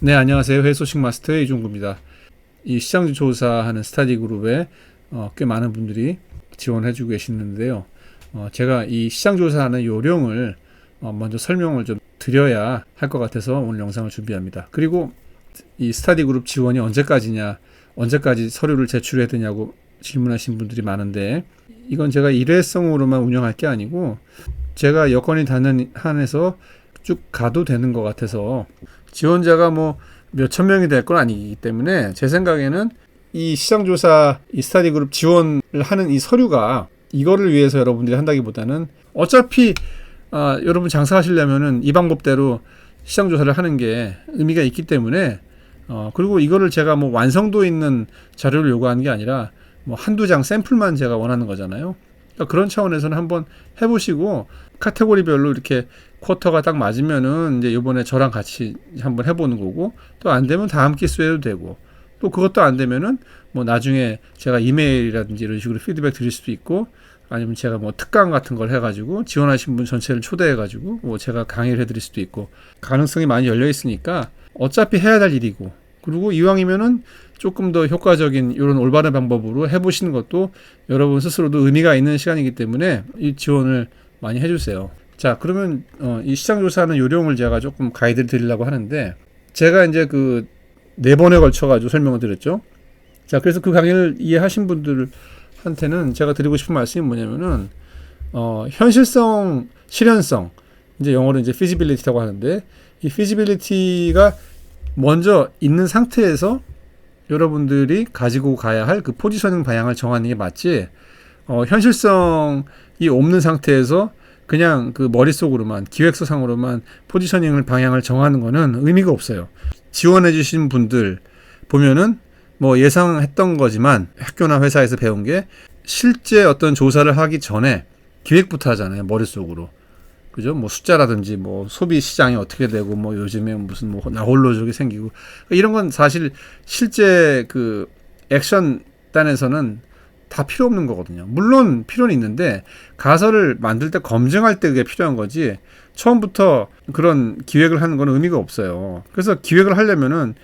네, 안녕하세요. 회소식 마스터의 이종구입니다. 이 시장 조사하는 스타디 그룹에 꽤 많은 분들이 지원해주고 계시는데요. 제가 이 시장 조사하는 요령을 먼저 설명을 좀 드려야 할 것 같아서 오늘 영상을 준비합니다. 그리고 이 스타디 그룹 지원이 언제까지냐, 언제까지 서류를 제출해야 되냐고 질문하신 분들이 많은데, 이건 제가 일회성으로만 운영할 게 아니고 제가 여건이 닿는 한에서 쭉 가도 되는 것 같아서, 지원자가 뭐 몇천 명이 될 건 아니기 때문에 제 생각에는 이 시장조사 이 스타디 그룹 지원을 하는 이 서류가 이거를 위해서 여러분들이 한다기보다는 어차피 여러분 장사하시려면은 이 방법대로 시장조사를 하는 게 의미가 있기 때문에, 그리고 이거를 제가 뭐 완성도 있는 자료를 요구하는 게 아니라 뭐 한두 장 샘플만 제가 원하는 거잖아요. 그러니까 그런 차원에서는 한번 해보시고, 카테고리별로 이렇게 쿼터가 딱 맞으면은 이제 요번에 저랑 같이 한번 해보는 거고, 또 안 되면 다음 기수해도 되고, 또 그것도 안 되면은 뭐 나중에 제가 이메일이라든지 이런 식으로 피드백 드릴 수도 있고, 아니면 제가 뭐 특강 같은 걸 해가지고 지원하신 분 전체를 초대해가지고 뭐 제가 강의를 해드릴 수도 있고, 가능성이 많이 열려 있으니까 어차피 해야 될 일이고, 그리고 이왕이면은 조금 더 효과적인 이런 올바른 방법으로 해보시는 것도 여러분 스스로도 의미가 있는 시간이기 때문에 이 지원을 많이 해주세요. 자, 그러면 이 시장조사하는 요령을 제가 조금 가이드를 드리려고 하는데, 제가 이제 그 4번에 걸쳐가지고 설명을 드렸죠. 자, 그래서 그 강의를 이해하신 분들한테는 제가 드리고 싶은 말씀이 뭐냐면은, 현실성, 실현성, 이제 영어로 이제 feasibility라고 하는데, 이 feasibility가 먼저 있는 상태에서 여러분들이 가지고 가야 할 그 포지셔닝 방향을 정하는 게 맞지, 현실성이 없는 상태에서 그냥 그 머릿속으로만, 기획서상으로만 포지셔닝을 방향을 정하는 거는 의미가 없어요. 지원해 주신 분들 보면은 뭐 예상했던 거지만 학교나 회사에서 배운 게, 실제 어떤 조사를 하기 전에 기획부터 하잖아요, 머릿속으로. 그죠? 뭐 숫자라든지 뭐 소비 시장이 어떻게 되고, 뭐 요즘에 무슨 뭐 나홀로족이 생기고, 이런 건 사실 실제 그 액션 단에서는 다 필요 없는 거거든요. 물론 필요는 있는데 가설을 만들 때 검증할 때 그게 필요한 거지, 처음부터 그런 기획을 하는 건 의미가 없어요. 그래서 기획을 하려면은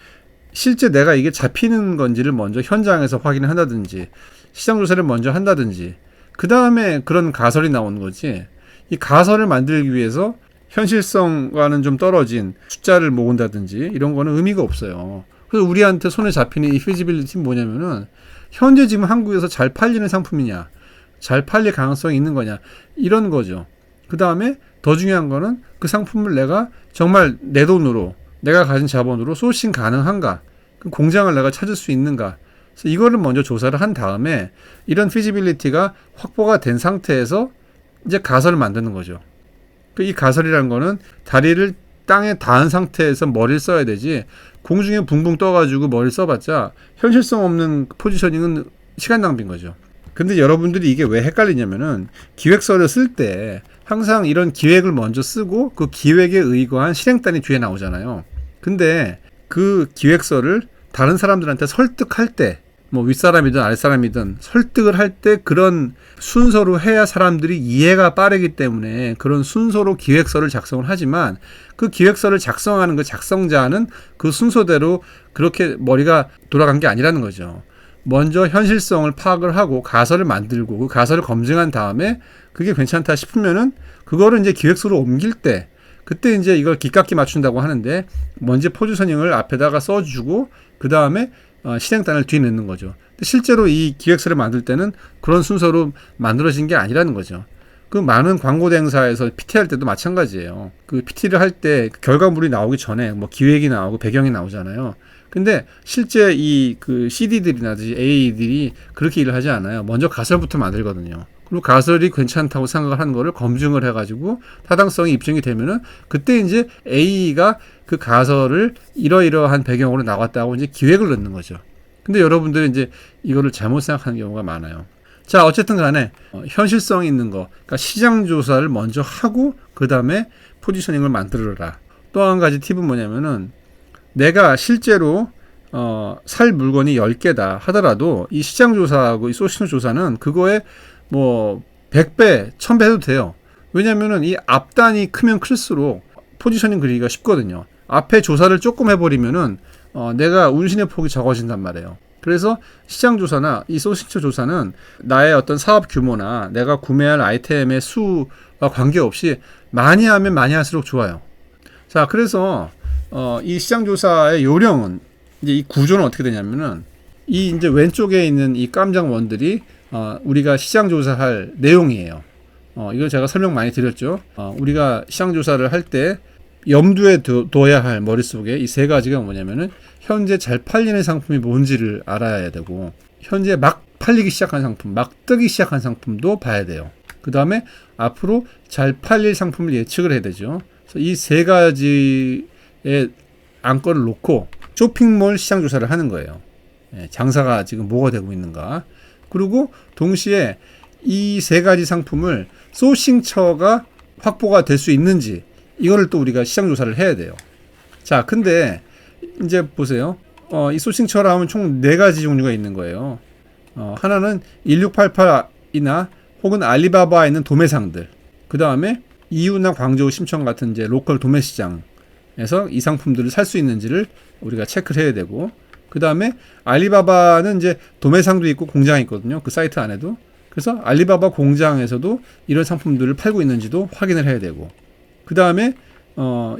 실제 내가 이게 잡히는 건지를 먼저 현장에서 확인을 한다든지, 시장 조사를 먼저 한다든지, 그 다음에 그런 가설이 나오는 거지, 이 가설을 만들기 위해서 현실성과는 좀 떨어진 숫자를 모은다든지 이런 거는 의미가 없어요. 그래서 우리한테 손에 잡히는 이 피지빌리티는 뭐냐면은, 현재 지금 한국에서 잘 팔리는 상품이냐, 잘 팔릴 가능성이 있는 거냐, 이런 거죠. 그 다음에 더 중요한 거는 그 상품을 내가 정말 내 돈으로, 내가 가진 자본으로 소싱 가능한가, 그 공장을 내가 찾을 수 있는가. 그래서 이거를 먼저 조사를 한 다음에 이런 피지빌리티가 확보가 된 상태에서 이제 가설을 만드는 거죠. 이 가설이라는 거는 다리를 땅에 닿은 상태에서 머리를 써야 되지, 공중에 붕붕 떠가지고 머리를 써봤자 현실성 없는 포지셔닝은 시간 낭비인 거죠. 근데 여러분들이 이게 왜 헷갈리냐면은, 기획서를 쓸 때 항상 이런 기획을 먼저 쓰고 그 기획에 의거한 실행단이 뒤에 나오잖아요. 근데 그 기획서를 다른 사람들한테 설득할 때, 뭐 윗사람이든 아랫사람이든 설득을 할 때 그런 순서로 해야 사람들이 이해가 빠르기 때문에 그런 순서로 기획서를 작성을 하지만, 그 기획서를 작성하는 그 작성자는 그 순서대로 그렇게 머리가 돌아간 게 아니라는 거죠. 먼저 현실성을 파악을 하고 가설을 만들고 그 가설을 검증한 다음에 그게 괜찮다 싶으면은 그거를 이제 기획서로 옮길 때, 그때 이제 이걸 기깎기 맞춘다고 하는데, 먼저 포지셔닝을 앞에다가 써주고 그 다음에 실행단을 뒤에 넣는 거죠. 근데 실제로 이 기획서를 만들 때는 그런 순서로 만들어진 게 아니라는 거죠. 그 많은 광고 대행사에서 PT 할 때도 마찬가지예요. 그 PT를 할 때 결과물이 나오기 전에 뭐 기획이 나오고 배경이 나오잖아요. 근데 실제 이 그 CD들이나 AA들이 그렇게 일을 하지 않아요. 먼저 가설부터 만들거든요. 그리고 가설이 괜찮다고 생각을 하는 거를 검증을 해가지고 타당성이 입증이 되면은, 그때 이제 A가 그 가설을 이러이러한 배경으로 나왔다고 이제 기획을 넣는 거죠. 근데 여러분들이 이제 이거를 잘못 생각하는 경우가 많아요. 자, 어쨌든 간에 현실성 있는 거, 그러니까 시장 조사를 먼저 하고 그 다음에 포지셔닝을 만들어라. 또 한 가지 팁은 뭐냐면은, 내가 실제로 살 물건이 10개다 하더라도 이 시장 조사하고 이 소싱 조사는 그거에 뭐 100배, 1000배 해도 돼요. 왜냐면은 이 앞단이 크면 클수록 포지셔닝 그리기가 쉽거든요. 앞에 조사를 조금 해버리면은 내가 운신의 폭이 적어진단 말이에요. 그래서 시장 조사나 이 소싱처 조사는 나의 어떤 사업 규모나 내가 구매할 아이템의 수와 관계없이 많이 하면 많이 할수록 좋아요. 자, 그래서 이 시장 조사의 요령은 이제 이 구조는 어떻게 되냐면은 이 이제 왼쪽에 있는 이 깜장 원들이 우리가 시장 조사할 내용이에요. 이거 제가 설명 많이 드렸죠. 우리가 시장 조사를 할 때 염두에 둬야 할 머릿속에 이 세 가지가 뭐냐면은 현재 잘 팔리는 상품이 뭔지를 알아야 되고, 현재 막 팔리기 시작한 상품, 막 뜨기 시작한 상품도 봐야 돼요. 그 다음에 앞으로 잘 팔릴 상품을 예측을 해야 되죠. 그래서 이 세 가지의 안건을 놓고 쇼핑몰 시장 조사를 하는 거예요. 장사가 지금 뭐가 되고 있는가. 그리고 동시에 이 세 가지 상품을 소싱처가 확보가 될 수 있는지, 이거를 또 우리가 시장 조사를 해야 돼요. 자, 근데 이제 보세요. 이 소싱처라 하면 총 4가지 종류가 있는 거예요. 하나는 1688이나 혹은 알리바바에 있는 도매상들. 그 다음에 이유나 광저우, 심천 같은 이제 로컬 도매 시장에서 이 상품들을 살 수 있는지를 우리가 체크를 해야 되고, 그 다음에 알리바바는 이제 도매상도 있고 공장이 있거든요. 그 사이트 안에도. 그래서 알리바바 공장에서도 이런 상품들을 팔고 있는지도 확인을 해야 되고, 그 다음에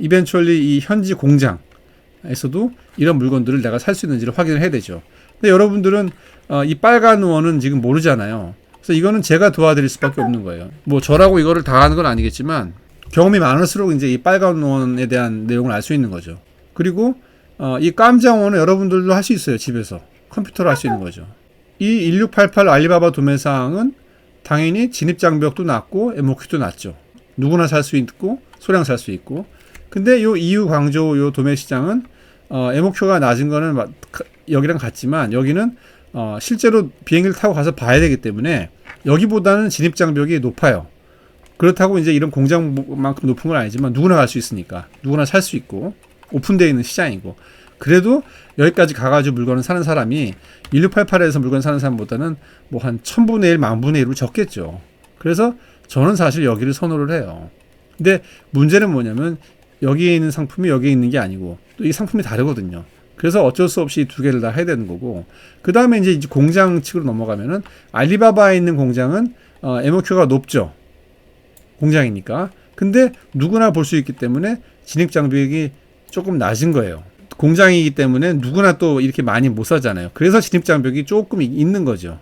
이벤츄얼리 이 현지 공장에서도 이런 물건들을 내가 살 수 있는지를 확인을 해야 되죠. 근데 여러분들은 이 빨간 원은 지금 모르잖아요. 그래서 이거는 제가 도와드릴 수밖에 없는 거예요. 뭐 저라고 이거를 다 하는 건 아니겠지만 경험이 많을수록 이제 이 빨간 원에 대한 내용을 알 수 있는 거죠. 그리고 이 깜장 원은 여러분들도 할 수 있어요. 집에서 컴퓨터로 할 수 있는 거죠. 이 1688 알리바바 도매상은 당연히 진입장벽도 낮고 MOQ도 낮죠. 누구나 살 수 있고 소량 살 수 있고. 근데 요 이유 광저우 요 도매 시장은 MOQ가 낮은 거는 여기랑 같지만 여기는 실제로 비행기를 타고 가서 봐야 되기 때문에 여기보다는 진입장벽이 높아요. 그렇다고 이제 이런 공장만큼 높은 건 아니지만 누구나 갈 수 있으니까, 누구나 살 수 있고 오픈되어 있는 시장이고, 그래도 여기까지 가가지고 물건을 사는 사람이 1688에서 물건 사는 사람보다는 뭐 한 1000분의 1, 10,000분의 1로 적겠죠. 그래서 저는 사실 여기를 선호를 해요. 근데 문제는 뭐냐면 여기에 있는 상품이 여기에 있는 게 아니고 또 이 상품이 다르거든요. 그래서 어쩔 수 없이 두 개를 다 해야 되는 거고, 그 다음에 이제 공장 측으로 넘어가면은 알리바바에 있는 공장은 MOQ가 높죠. 공장이니까. 근데 누구나 볼 수 있기 때문에 진입장벽이 조금 낮은 거예요. 공장이기 때문에 누구나 또 이렇게 많이 못 사잖아요. 그래서 진입장벽이 조금 있는 거죠.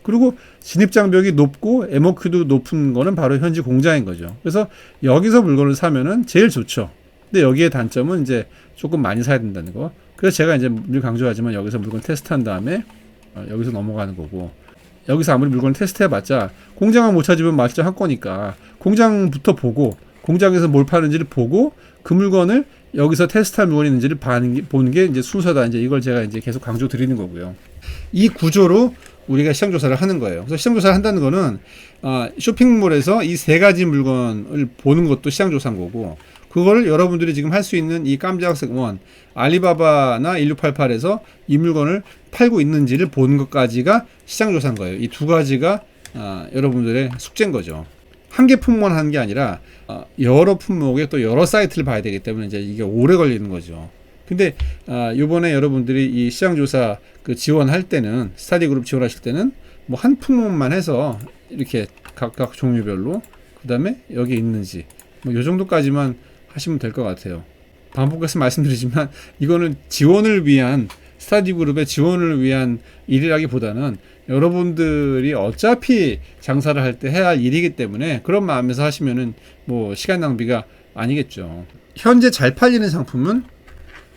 그리고 진입장벽이 높고 MOQ도 높은 거는 바로 현지 공장인 거죠. 그래서 여기서 물건을 사면은 제일 좋죠. 근데 여기에 단점은 이제 조금 많이 사야 된다는 거. 그래서 제가 이제 늘 강조하지만 여기서 물건 테스트한 다음에 여기서 넘어가는 거고, 여기서 아무리 물건을 테스트해봤자 공장을 못 찾으면 마시자 할 거니까 공장부터 보고, 공장에서 뭘 파는지를 보고 그 물건을 여기서 테스트할 물건이 있는지를 보는 게 이제 순서다. 이제 이걸 제가 이제 계속 강조 드리는 거고요. 이 구조로 우리가 시장 조사를 하는 거예요. 그래서 시장 조사를 한다는 거는 쇼핑몰에서 이 세 가지 물건을 보는 것도 시장 조사인 거고, 그거를 여러분들이 지금 할 수 있는 이 깜짝색 원, 알리바바나 1688에서 이 물건을 팔고 있는지를 보는 것까지가 시장 조사인 거예요. 이 두 가지가 여러분들의 숙제인 거죠. 한 개 품목만 하는 게 아니라 여러 품목에 또 여러 사이트를 봐야 되기 때문에 이제 이게 오래 걸리는 거죠. 근데 요번에 여러분들이 이 시장조사 그 지원할 때는, 스타디 그룹 지원하실 때는 뭐 한 품목만 해서 이렇게 각각 종류별로, 그 다음에 여기 있는지 뭐 요 정도까지만 하시면 될 것 같아요. 반복해서 말씀드리지만 이거는 지원을 위한, 스타디 그룹의 지원을 위한 일이라기보다는 여러분들이 어차피 장사를 할 때 해야 할 일이기 때문에 그런 마음에서 하시면은 뭐 시간 낭비가 아니겠죠. 현재 잘 팔리는 상품은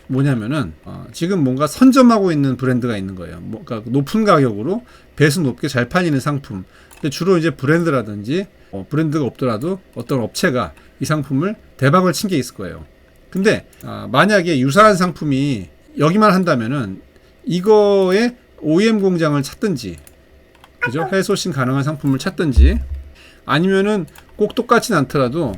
뭐냐면은 지금 뭔가 선점하고 있는 브랜드가 있는 거예요. 뭔가 높은 가격으로 배수 높게 잘 팔리는 상품. 근데 주로 이제 브랜드라든지 브랜드가 없더라도 어떤 업체가 이 상품을 대박을 친 게 있을 거예요. 근데 만약에 유사한 상품이 여기만 한다면은 이거에 OEM 공장을 찾든지, 그죠? 해외 소싱 가능한 상품을 찾든지, 아니면은 꼭 똑같진 않더라도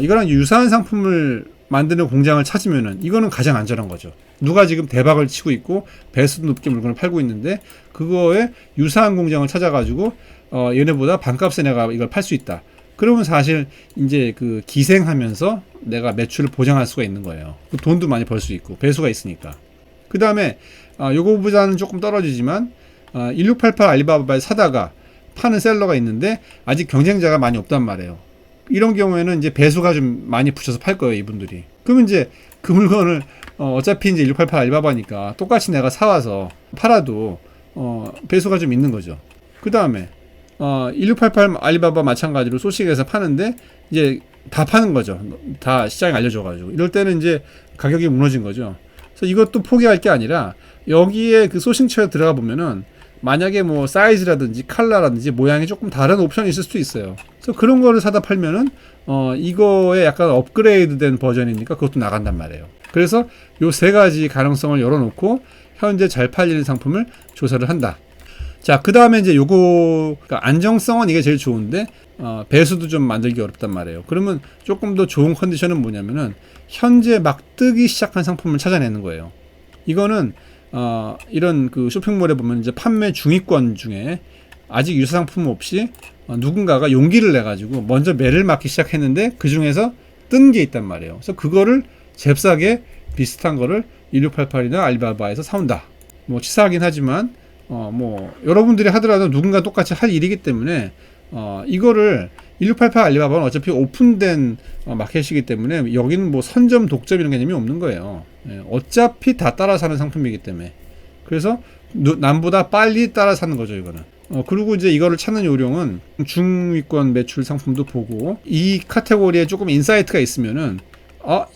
이거랑 유사한 상품을 만드는 공장을 찾으면은 이거는 가장 안전한 거죠. 누가 지금 대박을 치고 있고 배수도 높게 물건을 팔고 있는데 그거에 유사한 공장을 찾아가지고 얘네보다 반값에 내가 이걸 팔 수 있다. 그러면 사실 이제 그 기생하면서 내가 매출을 보장할 수가 있는 거예요. 돈도 많이 벌 수 있고 배수가 있으니까. 그 다음에 요거보다는 조금 떨어지지만 1688 알리바바에 사다가 파는 셀러가 있는데 아직 경쟁자가 많이 없단 말이에요. 이런 경우에는 이제 배수가 좀 많이 붙여서 팔 거예요, 이분들이. 그러면 이제 그 물건을 어차피 이제 1688 알리바바니까 똑같이 내가 사와서 팔아도 배수가 좀 있는 거죠. 그 다음에 1688 알리바바 마찬가지로 소식에서 파는데 이제 다 파는 거죠. 다 시장에 알려져가지고 이럴 때는 이제 가격이 무너진 거죠. 그래서 이것도 포기할 게 아니라 여기에 그 소싱처에 들어가 보면은 만약에 뭐 사이즈라든지 컬러라든지 모양이 조금 다른 옵션이 있을 수도 있어요. 그래서 그런 거를 사다 팔면은 이거에 약간 업그레이드된 버전이니까 그것도 나간단 말이에요. 그래서 요 세 가지 가능성을 열어놓고 현재 잘 팔리는 상품을 조사를 한다. 자, 그 다음에 이제 요거, 그러니까 안정성은 이게 제일 좋은데, 배수도 좀 만들기 어렵단 말이에요. 그러면 조금 더 좋은 컨디션은 뭐냐면은, 현재 막 뜨기 시작한 상품을 찾아내는 거예요. 이거는, 이런 그 쇼핑몰에 보면 이제 판매 중위권 중에 아직 유사 상품 없이 누군가가 용기를 내가지고 먼저 매를 맞기 시작했는데 그 중에서 뜬 게 있단 말이에요. 그래서 그거를 잽싸게 비슷한 거를 1688이나 알리바바에서 사온다. 뭐 치사하긴 하지만, 뭐 여러분들이 하더라도 누군가 똑같이 할 일이기 때문에 이거를 1688 알리바바는 어차피 오픈된 마켓이기 때문에 여기는 뭐 선점 독점 이런 개념이 없는 거예요. 어차피 다 따라 사는 상품이기 때문에. 그래서 남보다 빨리 따라 사는 거죠, 이거는. 그리고 이제 이거를 찾는 요령은 중위권 매출 상품도 보고 이 카테고리에 조금 인사이트가 있으면은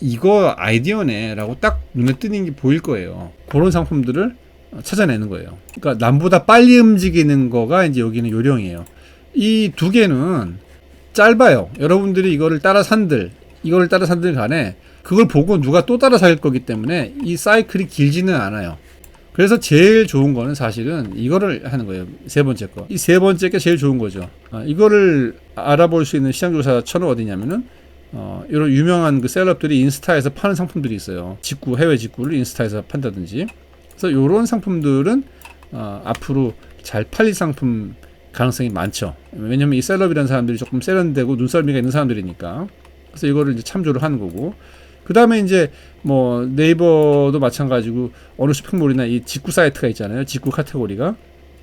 이거 아이디어네 라고 딱 눈에 띄는 게 보일 거예요. 그런 상품들을 찾아내는 거예요. 그러니까 남보다 빨리 움직이는 거가 이제 여기는 요령이에요. 이 두 개는 짧아요. 여러분들이 이거를 따라 산들 간에 그걸 보고 누가 또 따라 살 거기 때문에 이 사이클이 길지는 않아요. 그래서 제일 좋은 거는 사실은 이거를 하는 거예요. 세 번째 거. 이 세 번째 게 제일 좋은 거죠. 이거를 알아볼 수 있는 시장조사처는 어디냐면은 이런 유명한 그 셀럽들이 인스타에서 파는 상품들이 있어요. 해외 직구를 인스타에서 판다든지. 그래서 이런 상품들은 앞으로 잘 팔릴 상품 가능성이 많죠. 왜냐면 이 셀럽이라는 사람들이 조금 세련되고 눈썰미가 있는 사람들이니까. 그래서 이거를 이제 참조를 하는 거고. 그 다음에 이제 뭐 네이버도 마찬가지고 어느 쇼핑몰이나 이 직구 사이트가 있잖아요. 직구 카테고리가.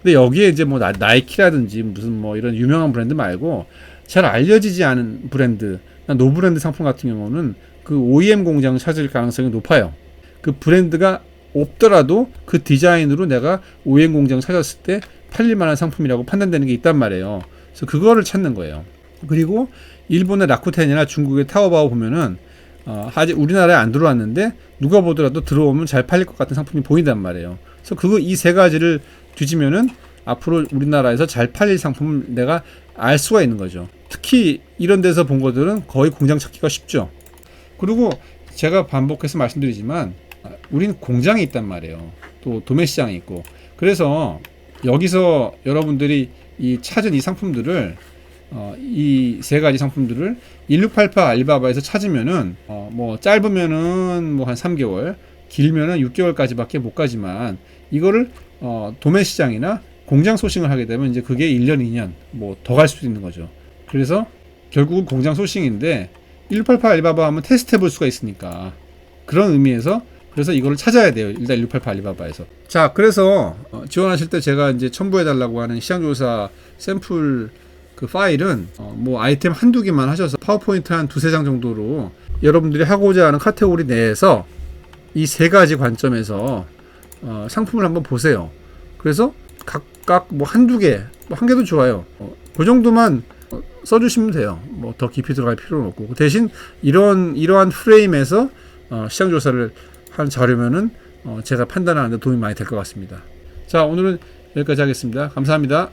근데 여기에 이제 뭐 나이키라든지 무슨 뭐 이런 유명한 브랜드 말고 잘 알려지지 않은 브랜드, 노브랜드 상품 같은 경우는 그 OEM 공장을 찾을 가능성이 높아요. 그 브랜드가 없더라도 그 디자인으로 내가 OEM 공장 찾았을 때 팔릴 만한 상품이라고 판단되는 게 있단 말이에요. 그래서 그거를 찾는 거예요. 그리고 일본의 라쿠텐이나 중국의 타오바오 보면은 아직 우리나라에 안 들어왔는데 누가 보더라도 들어오면 잘 팔릴 것 같은 상품이 보인단 말이에요. 그래서 이 세 가지를 뒤지면은 앞으로 우리나라에서 잘 팔릴 상품을 내가 알 수가 있는 거죠. 특히 이런 데서 본 것들은 거의 공장 찾기가 쉽죠. 그리고 제가 반복해서 말씀드리지만 우리는 공장이 있단 말이에요. 또 도매 시장이 있고. 그래서 여기서 여러분들이 찾은 이 상품들을 이 세 가지 상품들을 1688 알리바바에서 찾으면은 뭐 짧으면은 뭐 한 3개월, 길면은 6개월까지밖에 못 가지만 이거를 도매 시장이나 공장 소싱을 하게 되면 이제 그게 1년, 2년 뭐 더 갈 수도 있는 거죠. 그래서 결국은 공장 소싱인데 1688 알리바바 하면 테스트 해볼 수가 있으니까 그런 의미에서 그래서 이거를 찾아야 돼요. 일단 1688 알리바바에서. 자, 그래서 지원하실 때 제가 이제 첨부해 달라고 하는 시장조사 샘플 그 파일은 뭐 아이템 한두 개만 하셔서 파워포인트 한 두세 장 정도로 여러분들이 하고자 하는 카테고리 내에서 이 세 가지 관점에서 상품을 한번 보세요. 그래서 각각 뭐 한두 개, 뭐 한 개도 좋아요. 그 정도만 써주시면 돼요. 뭐 더 깊이 들어갈 필요는 없고. 대신 이러한 프레임에서 시장 조사를 한 자료면은 제가 판단하는 데 도움이 많이 될 것 같습니다. 자, 오늘은 여기까지 하겠습니다. 감사합니다.